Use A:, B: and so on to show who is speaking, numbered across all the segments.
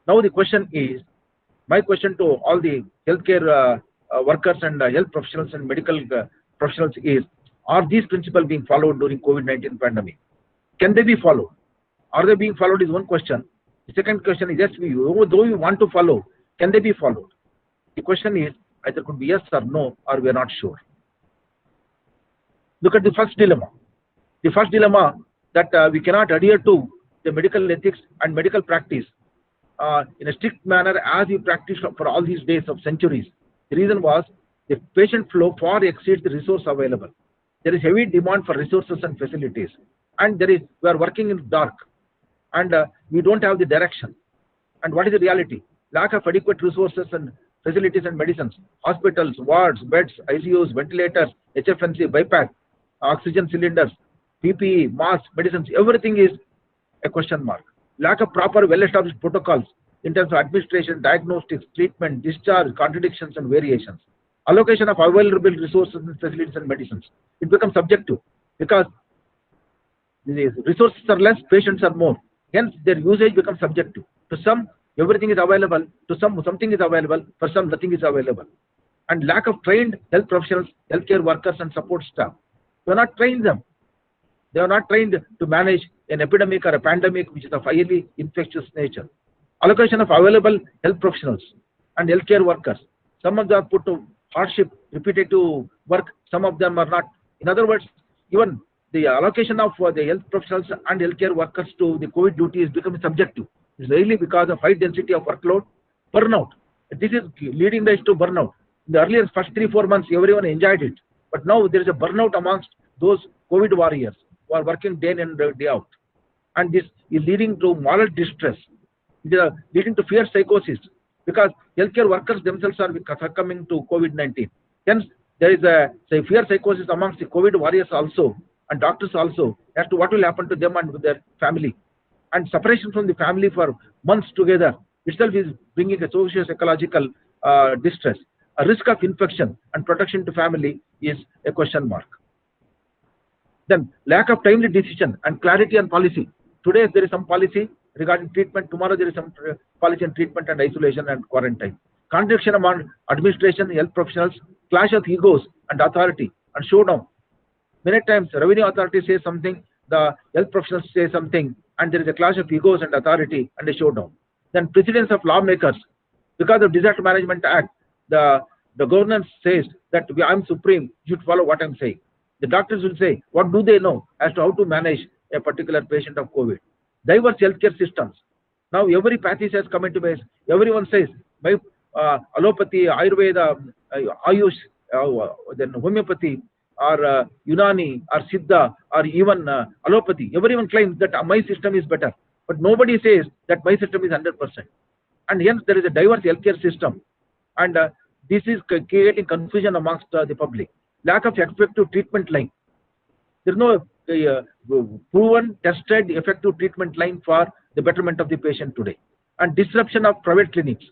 A: Now the question is, my question to all the healthcare workers and health professionals and medical professionals is, are these principles being followed during COVID-19 pandemic? Can they be followed? Are they being followed is one question. The second question is, yes, though we want to follow, can they be followed? The question is, either could be yes or no, or we are not sure. Look at the first dilemma. The first dilemma that we cannot adhere to the medical ethics and medical practice in a strict manner as we practiced for all these days of centuries. The reason was the patient flow far exceeds the resource available. There is heavy demand for resources and facilities, and we are working in the dark, and we don't have the direction. And what is the reality? Lack of adequate resources and facilities and medicines, hospitals, wards, beds, ICUs, ventilators, HFNC, BiPAP, oxygen cylinders, PPE, masks, medicines, everything is a question mark. Lack of proper well-established protocols in terms of administration, diagnostics, treatment, discharge, contradictions and variations. Allocation of available resources and facilities and medicines. It becomes subjective because the resources are less, patients are more. Hence, their usage becomes subjective. To some, everything is available. To some, something is available. For some, nothing is available. And lack of trained health professionals, healthcare workers and support staff. We are not trained them. They are not trained to manage an epidemic or a pandemic which is of highly infectious nature. Allocation of available health professionals and healthcare workers. Some of them are put to hardship, repetitive work. Some of them are not. In other words, even the allocation of the health professionals and healthcare workers to the COVID duty is becoming subjective. It's really because of high density of workload, burnout. This is leading us to burnout. In the earlier first 3-4 months, everyone enjoyed it. But now there is a burnout amongst those COVID warriors who are working day in and day out. And this is leading to moral distress. It is leading to fear psychosis because healthcare workers themselves are succumbing to COVID-19. Hence, there is a fear psychosis amongst the COVID warriors also and doctors also as to what will happen to them and with their family. And separation from the family for months together itself is bringing a socio-psychological distress. A risk of infection and protection to family is a question mark. Then lack of timely decision and clarity on policy. Today there is some policy regarding treatment. Tomorrow there is some policy on treatment and isolation and quarantine. Contradiction among administration, health professionals, clash of egos and authority and showdown. Many times revenue authority says something, the health professionals say something, and there is a clash of egos and authority and a showdown. Then precedence of lawmakers. Because of Disaster Management Act, the governance says that I am supreme, you should follow what I am saying. The doctors will say, what do they know as to how to manage a particular patient of COVID? Diverse healthcare systems. Now every pathy has come into base. Everyone says, by allopathy, Ayurveda, Ayush, then homeopathy, or Unani, or Siddha, or even allopathy. Everyone claims that my system is better. But nobody says that my system is 100%. And hence there is a diverse healthcare system. And this is creating confusion amongst the public. Lack of effective treatment line. There is no proven, tested, effective treatment line for the betterment of the patient today. And disruption of private clinics.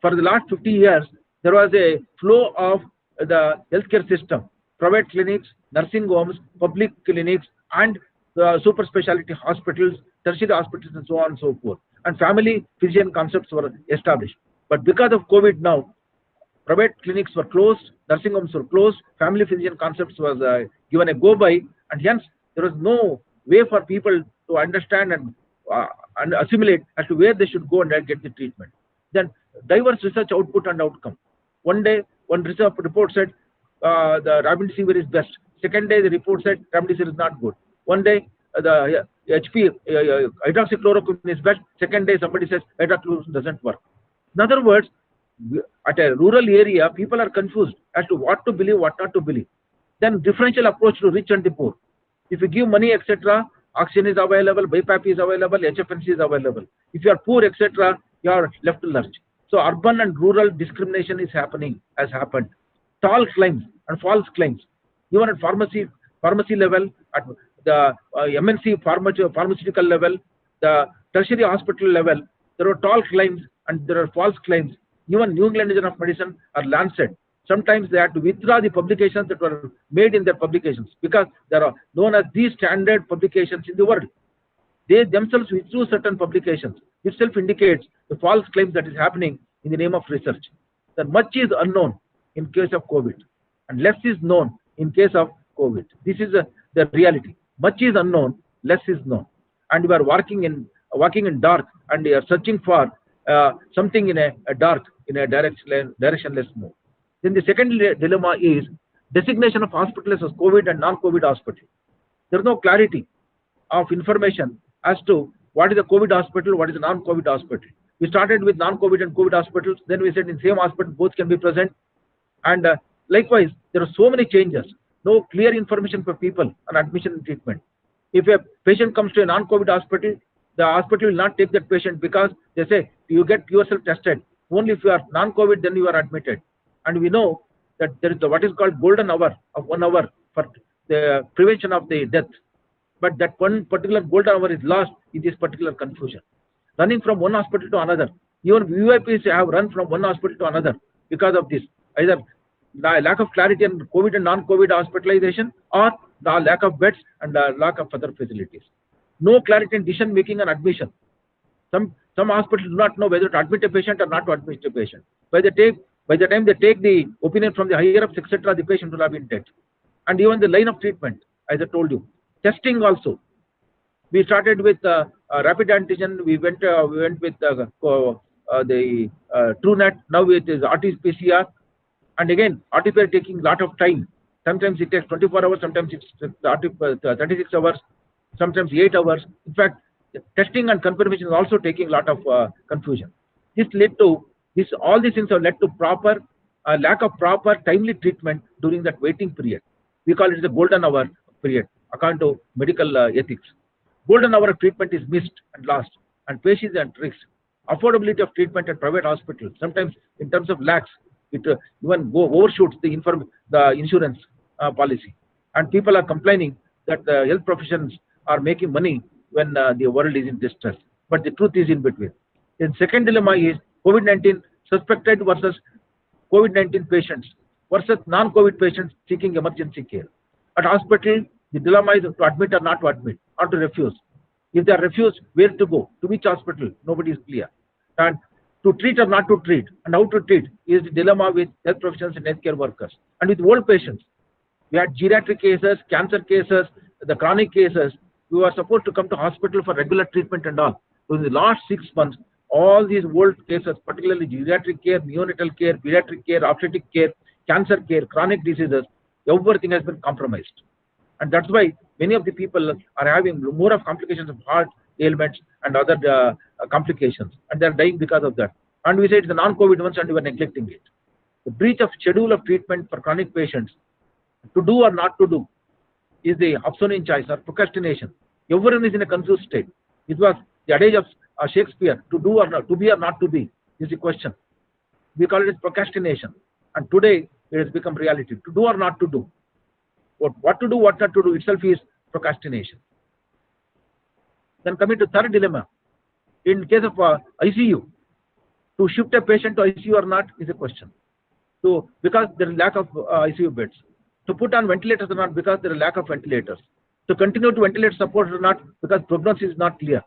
A: For the last 50 years, there was a flow of the healthcare system. Private clinics, nursing homes, public clinics, and super specialty hospitals, tertiary hospitals, and so on and so forth. And family physician concepts were established. But because of COVID now, private clinics were closed, nursing homes were closed, family physician concepts was given a go-by, and hence there was no way for people to understand and assimilate as to where they should go and get the treatment. Then diverse research output and outcome. One day, one research report said the remdesivir is best. Second day, the report said remdesivir is not good. One day, the HP, hydroxychloroquine is best. Second day, somebody says hydroxychloroquine doesn't work. In other words, at a rural area, people are confused as to what to believe, what not to believe. Then differential approach to rich and the poor. If you give money, etc., oxygen is available, BiPAP is available, HFNC is available. If you are poor, etc., you are left to lurch. So urban and rural discrimination is happening, has happened. Tall claims and false claims. Even at pharmacy level, at the MNC pharmaceutical level, the tertiary hospital level, there are tall claims and there are false claims. Even New England Journal of Medicine or Lancet, sometimes they have to withdraw the publications that were made in their publications because they are known as the standard publications in the world. They themselves withdrew certain publications. Itself indicates the false claims that is happening in the name of research. That much is unknown in case of COVID, and less is known in case of COVID. This is the reality. Much is unknown, less is known, and we are walking in dark, and we are searching for something in a dark, in a directionless mode. Then the second dilemma is designation of hospitals as COVID and non-COVID hospital. There is no clarity of information as to what is a COVID hospital, what is a non-COVID hospital. We started with non-COVID and COVID hospitals, then we said in same hospital both can be present, and likewise there are so many changes, no clear information for people on admission and treatment. If a patient comes to a non-COVID hospital, the hospital will not take that patient because they say you get yourself tested. Only if you are non-COVID, then you are admitted. And we know that there is what is called golden hour of 1 hour for the prevention of the death. But that one particular golden hour is lost in this particular confusion. Running from one hospital to another. Even VIPs have run from one hospital to another because of this. Either the lack of clarity on COVID and non-COVID hospitalization, or the lack of beds and the lack of other facilities. No clarity in decision making and admission. Some hospitals do not know whether to admit a patient or not to admit a patient. By the time they take the opinion from the higher ups, etc., the patient will have been dead. And even the line of treatment, as I told you, testing also. We started with rapid antigen. We went with the TrueNet. Now it is RT-PCR, and again RT-PCR taking a lot of time. Sometimes it takes 24 hours. Sometimes it's 36 hours. Sometimes 8 hours. In fact, testing and confirmation is also taking a lot of confusion. This led to this. All these things have led to lack of proper timely treatment during that waiting period. We call it the golden hour period according to medical ethics. Golden hour of treatment is missed and lost, and patients are at risk. Affordability of treatment at private hospitals, sometimes in terms of lakhs, it even overshoots the insurance policy, and people are complaining that the health professions are making money when the world is in distress. But the truth is in between. The second dilemma is COVID-19 suspected versus COVID-19 patients versus non-COVID patients seeking emergency care. At hospital, the dilemma is to admit or not to admit, or to refuse. If they are refused, where to go? To which hospital? Nobody is clear. And to treat or not to treat, and how to treat is the dilemma with health professionals and healthcare workers. And with old patients, we had geriatric cases, cancer cases, the chronic cases. We were supposed to come to hospital for regular treatment and all. So in the last 6 months, all these old cases, particularly geriatric care, neonatal care, pediatric care, obstetric care, cancer care, chronic diseases, everything has been compromised. And that's why many of the people are having more of complications of heart ailments and other complications, and they're dying because of that. And we say it's the non-COVID ones, and we are neglecting it. The breach of schedule of treatment for chronic patients, to do or not to do, is the option choice or procrastination. Everyone is in a confused state. It was the adage of Shakespeare, to do or not, to be or not to be, is the question. We call it procrastination, and today it has become reality. To do or not to do. What to do, what not to do itself is procrastination. Then coming to third dilemma, in case of ICU, to shift a patient to ICU or not is a question. So because there is lack of ICU beds, to put on ventilators or not because there is lack of ventilators, to continue to ventilate support or not because prognosis is not clear,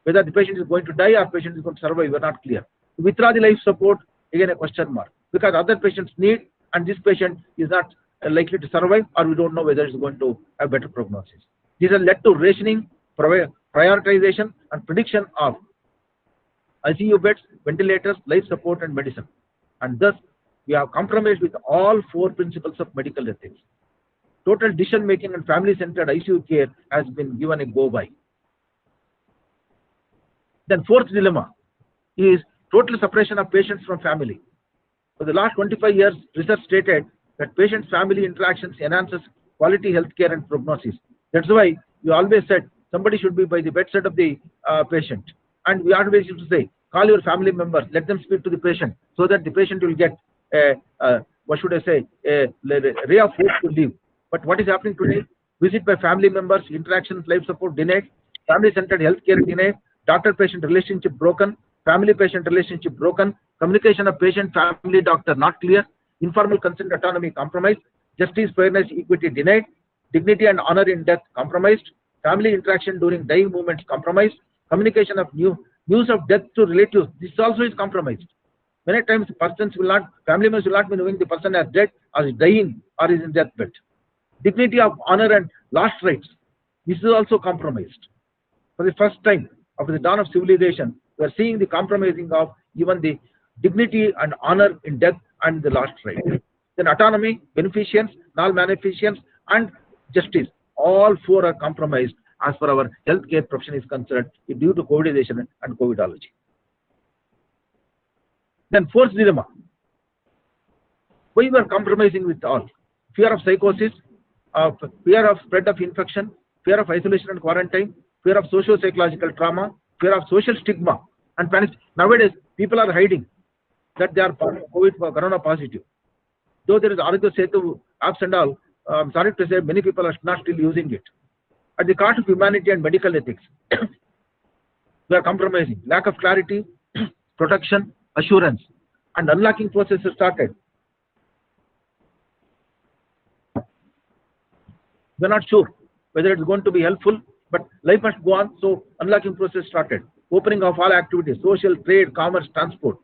A: whether the patient is going to die or patient is going to survive, we are not clear. To withdraw the life support, again a question mark, because other patients need, and this patient is not likely to survive, or we don't know whether it's going to have better prognosis. These have led to rationing, prioritization, and prediction of ICU beds, ventilators, life support, and medicine. And thus, we have compromised with all 4 principles of medical ethics. Total decision making and family-centered ICU care has been given a go-by. Then fourth dilemma is total separation of patients from family. For the last 25 years, research stated that patient-family interactions enhances quality health care and prognosis. That's why we always said somebody should be by the bedside of the patient. And we always used to say, call your family members, let them speak to the patient, so that the patient will get a ray of hope to live. But what is happening today? Visit by family members, interactions, life support denied, family-centered healthcare denied, doctor-patient relationship broken, family-patient relationship broken, communication of patient-family-doctor not clear, informal consent autonomy compromised, justice, fairness, equity denied, dignity and honor in death compromised, family interaction during dying moments compromised, communication of News of death to relatives, this also is compromised. Many times family members will not be knowing the person is dead or is dying or is in deathbed. Dignity of honor and last rights, this is also compromised. For the first time after the dawn of civilization, we are seeing the compromising of even the dignity and honor in death and the last right. Then autonomy, beneficence, non-beneficence, and justice, all four are compromised as far our healthcare profession is concerned due to Covidization and Covidology. Then fourth dilemma, why we are compromising with all? Fear of psychosis, fear of spread of infection, fear of isolation and quarantine, fear of socio-psychological trauma, fear of social stigma and panic. Nowadays, people are hiding that they are COVID corona positive. Though there is Aragya Setu apps and all, I'm sorry to say many people are not still using it. At the cost of humanity and medical ethics, we are compromising. Lack of clarity, protection, assurance, and unlocking process has started. We are not sure whether it is going to be helpful, but life must go on, so unlocking process started. Opening of all activities, social, trade, commerce, transport.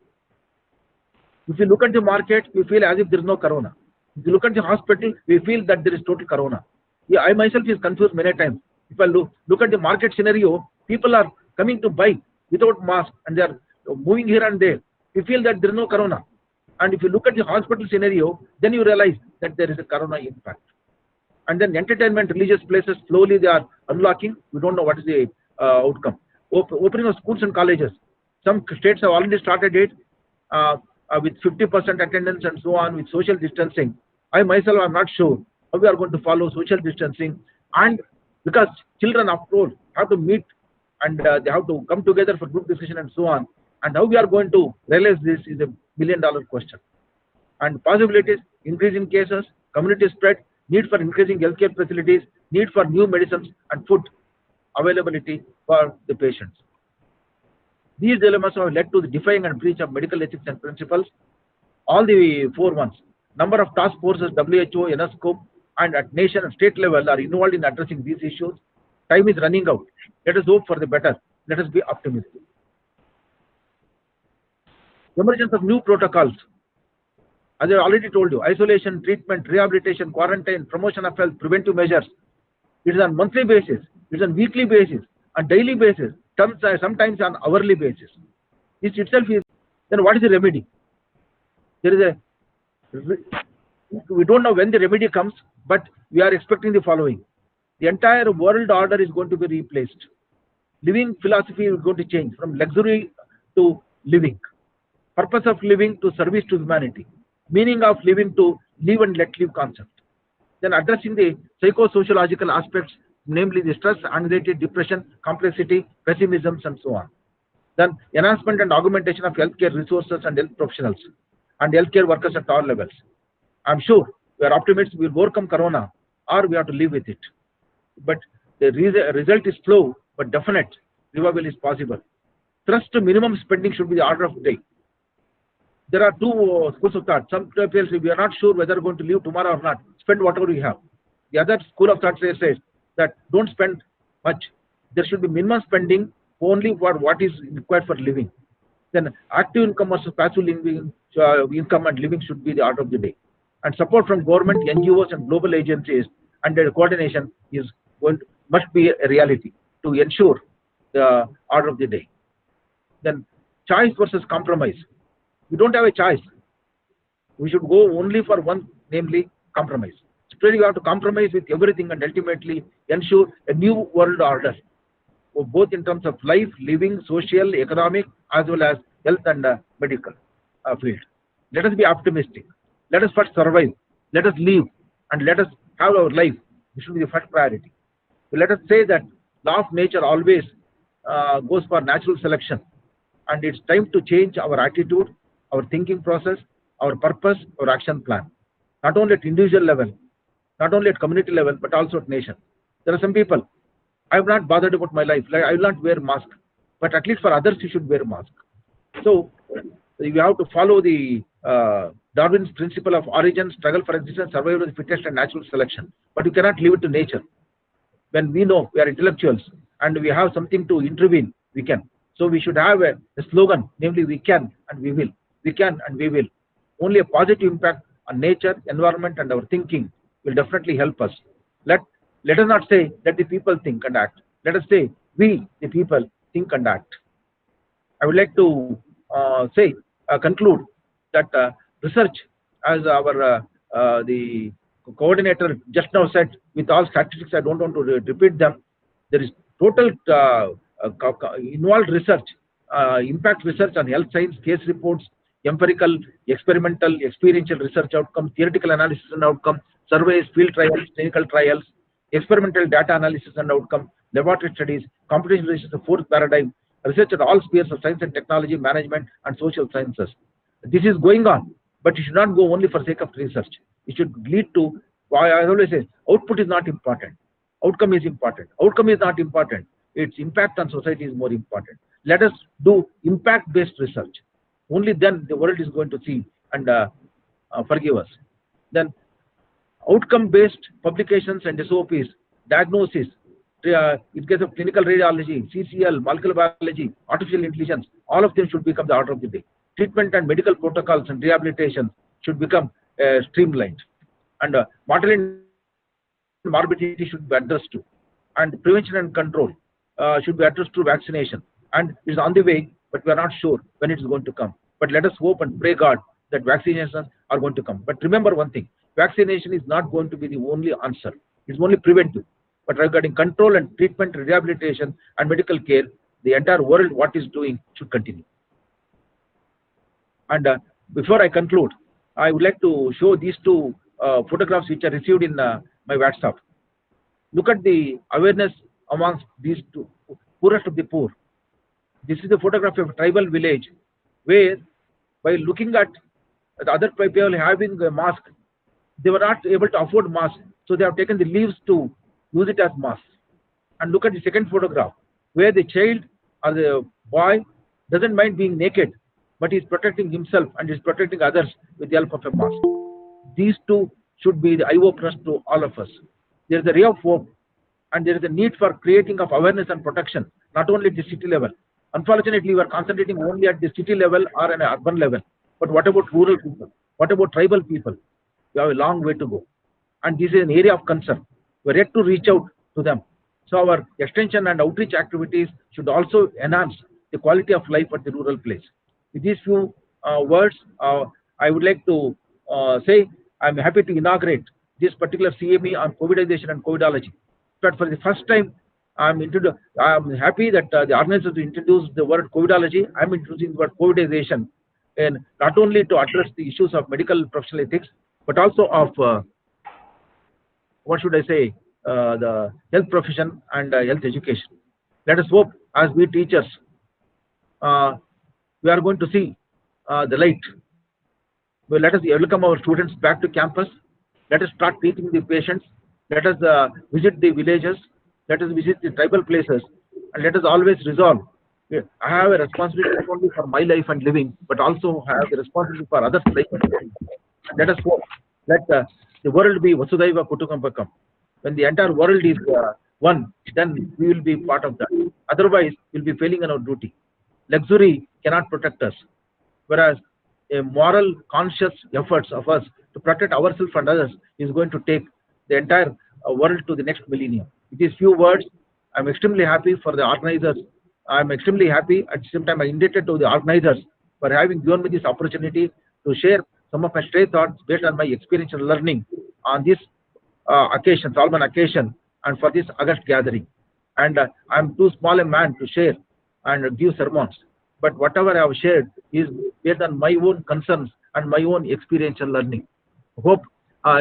A: If you look at the market, we feel as if there is no corona. If you look at the hospital, we feel that there is total corona. Yeah, I myself is confused many times. If I look at the market scenario, people are coming to buy without mask and they are moving here and there. We feel that there is no corona. And if you look at the hospital scenario, then you realize that there is a corona impact. And then entertainment, religious places, slowly they are unlocking. We don't know what is the outcome. Opening of schools and colleges. Some states have already started it with 50% attendance and so on, with social distancing. I myself am not sure how we are going to follow social distancing, and because children after all have to meet and they have to come together for group discussion and so on, and how we are going to realize this is a million-dollar question. And possibilities, increasing cases, community spread, need for increasing healthcare facilities, need for new medicines and food availability for the patients. These dilemmas have led to the defying and breach of medical ethics and principles. All the four ones. Number of task forces, WHO, UNESCO, and at nation and state level are involved in addressing these issues. Time is running out. Let us hope for the better. Let us be optimistic. Emergence of new protocols. As I already told you, isolation, treatment, rehabilitation, quarantine, promotion of health, preventive measures. It is on monthly basis, it is on weekly basis, on daily basis, sometimes on hourly basis. This itself is, then what is the remedy? There is we don't know when the remedy comes, but we are expecting the following. The entire world order is going to be replaced. Living philosophy is going to change from luxury to living. Purpose of living to service to humanity. Meaning of living to live and let live concept. Then addressing the psychosociological aspects, namely the stress, anxiety, depression, complexity, pessimism, and so on. Then enhancement and augmentation of healthcare resources and health professionals and healthcare workers at all levels. I'm sure we are optimists, we will overcome corona, or we have to live with it. But the result is slow, but definite. Revival is possible. Thrust to minimum spending should be the order of the day. There are two schools of thought. Some people say we are not sure whether we are going to leave tomorrow or not. Spend whatever we have. The other school of thought says that don't spend much. There should be minimum spending only for what is required for living. Then active income versus passive income and living should be the order of the day. And support from government, NGOs, and global agencies and their coordination must be a reality to ensure the order of the day. Then choice versus compromise. We don't have a choice. We should go only for one, namely compromise. Still, you have to compromise with everything and ultimately ensure a new world order, both in terms of life, living, social, economic, as well as health and medical field. Let us be optimistic. Let us first survive. Let us live, and let us have our life. This should be the first priority. So let us say that law of nature always goes for natural selection, and it's time to change our attitude, our thinking process, our purpose, our action plan. Not only at individual level, not only at community level, but also at nation. There are some people, I have not bothered about my life. Like, I will not wear mask, but at least for others you should wear mask. So you have to follow the Darwin's principle of origin, struggle for existence, survival of the fittest, and natural selection. But you cannot leave it to nature. When we know we are intellectuals and we have something to intervene, we can. So we should have a slogan, namely we can and we will. We can and we will. Only a positive impact on nature, environment, and our thinking will definitely help us. Let let us not say let the people think and act. Let us say we, the people, think and act. I would like to conclude that research, as our the coordinator just now said, with all statistics, I don't want to repeat them. There is total involved research, impact research on health science, case reports, empirical, experimental, experiential research outcomes, theoretical analysis and outcome, surveys, field trials, clinical trials, experimental data analysis and outcome, laboratory studies, computational research is the fourth paradigm, research at all spheres of science and technology, management, and social sciences. This is going on, but it should not go only for sake of research. It should lead to, why I always say, output is not important. Outcome is important. Outcome is not important. Its impact on society is more important. Let us do impact-based research. Only then the world is going to see and forgive us. Then outcome-based publications and SOPs, diagnosis, in case of clinical radiology, CCL, molecular biology, artificial intelligence, all of them should become the order of the day. Treatment and medical protocols and rehabilitation should become streamlined. And mortality and morbidity should be addressed to. And prevention and control should be addressed through vaccination. And it's on the way, but we are not sure when it is going to come. But let us hope and pray God that vaccinations are going to come. But remember one thing, vaccination is not going to be the only answer. It's only preventive. But regarding control and treatment, rehabilitation, and medical care, the entire world, what is doing, should continue. And before I conclude, I would like to show these two photographs which are received in my WhatsApp. Look at the awareness amongst these two, poorest of the poor. This is the photograph of a tribal village where, by looking at the other people having a mask, they were not able to afford mask, so they have taken the leaves to use it as mask. And look at the second photograph, where the child or the boy doesn't mind being naked, but is protecting himself and is protecting others with the help of a mask. These two should be the eye-openers to all of us. There is a ray of hope, and there is a need for creating of awareness and protection, not only at the city level. Unfortunately, we are concentrating only at the city level or an urban level. But what about rural people? What about tribal people? We have a long way to go. And this is an area of concern. We are yet to reach out to them. So our extension and outreach activities should also enhance the quality of life at the rural place. With these few words, I would like to say I'm happy to inaugurate this particular CME on COVIDization and COVIDology. But for the first time, I'm happy that the organizers introduced the word COVIDology. I'm introducing the word COVIDization, and not only to address the issues of medical professional ethics, but also of what should I say, the health profession and health education. Let us hope, as we teachers, we are going to see the light. Well, let us welcome our students back to campus. Let us start teaching the patients. Let us visit the villages. Let us visit the tribal places. And let us always resolve. I have a responsibility not only for my life and living, but also have the responsibility for others' life and living. Let us hope that the world be Vasudhaiva Kutumbakam. When the entire world is one, then we will be part of that. Otherwise, we will be failing in our duty. Luxury cannot protect us, whereas a moral, conscious efforts of us to protect ourselves and others is going to take the entire world to the next millennium. With these few words, I'm extremely happy for the organizers. I'm extremely happy. At the same time, I'm indebted to the organizers for having given me this opportunity to share some of my stray thoughts based on my experiential learning on this occasion, solemn occasion, and for this August gathering. And I'm too small a man to share and give sermons. But whatever I have shared is based on my own concerns and my own experiential learning. Hope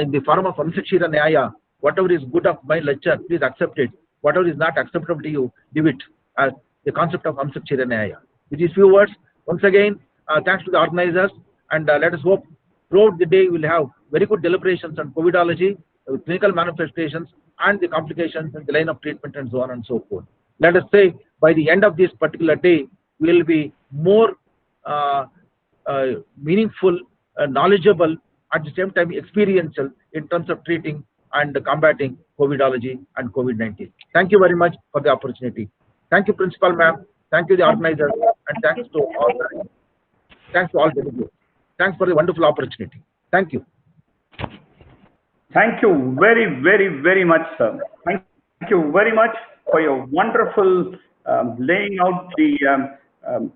A: in the form of Amsakshira Nyaya, whatever is good of my lecture, please accept it. Whatever is not acceptable to you, leave it as the concept of Amsakshira Nyaya. With these few words, once again, thanks to the organizers, and let us hope throughout the day we'll have very good deliberations on COVIDology, clinical manifestations, and the complications in the line of treatment, and so on and so forth. Let us say by the end of this particular day, we will be more meaningful, knowledgeable, at the same time experiential in terms of treating and combating COVIDology and COVID-19. Thank you very much for the opportunity. Thank you, Principal Ma'am. Thank you, the
B: Thank
A: organizers, and
B: thank you,
A: thanks to all. Thanks to all delegates. Thanks for the wonderful opportunity. Thank you.
C: Thank you very, very, very much, sir. Thank you very much for your wonderful laying out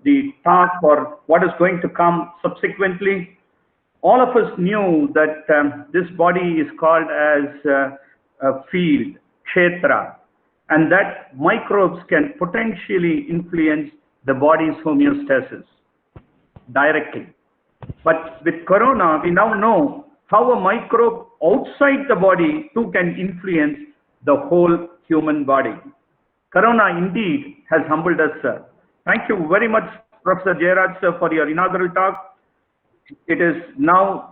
C: the talk for what is going to come subsequently. All of us knew that this body is called as a field, kshetra, and that microbes can potentially influence the body's homeostasis directly. But with corona, we now know how a microbe outside the body too can influence the whole human body. Corona indeed has humbled us, sir. Thank you very much, Professor Jayaraj, sir, for your inaugural talk. It is now